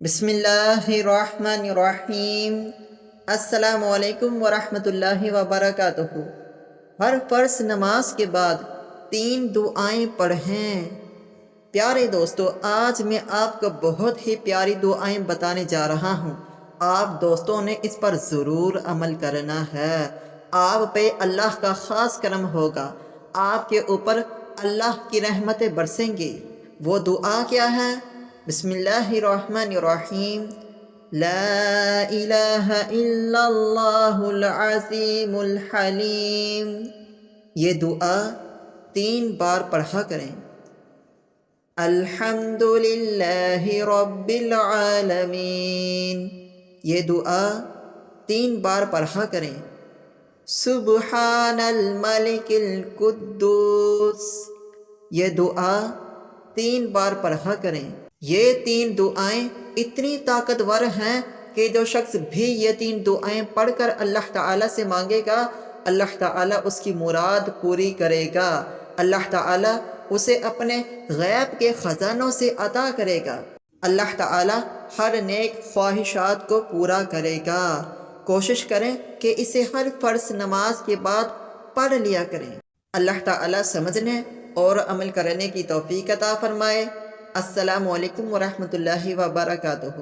بسم اللہ الرحمن الرحیم۔ السلام علیکم ورحمۃ اللہ وبرکاتہ۔ ہر فرض نماز کے بعد 3 دعائیں پڑھیں۔ پیارے دوستو، آج میں آپ کو بہت ہی پیاری دعائیں بتانے جا رہا ہوں۔ آپ دوستوں نے اس پر ضرور عمل کرنا ہے۔ آپ پہ اللہ کا خاص کرم ہوگا، آپ کے اوپر اللہ کی رحمتیں برسیں گی۔ وہ دعا کیا ہے؟ بسم اللہ الرحمن الرحیم۔ لا الہ الا اللہ العظیم الحلیم۔ یہ دعا 3 بار پڑھا کریں۔ الحمد للہ رب العالمین۔ یہ دعا 3 بار پڑھا کریں۔ سبحان الملک القدوس۔ یہ دعا 3 بار پڑھا کریں۔ یہ 3 دعائیں اتنی طاقتور ہیں کہ جو شخص بھی یہ 3 دعائیں پڑھ کر اللہ تعالیٰ سے مانگے گا، اللہ تعالیٰ اس کی مراد پوری کرے گا۔ اللہ تعالیٰ اسے اپنے غیب کے خزانوں سے عطا کرے گا۔ اللہ تعالیٰ ہر نیک خواہشات کو پورا کرے گا۔ کوشش کریں کہ اسے ہر فرض نماز کے بعد پڑھ لیا کریں۔ اللہ تعالیٰ سمجھنے اور عمل کرنے کی توفیق عطا فرمائے۔ السلام علیکم ورحمۃ اللہ وبرکاتہ۔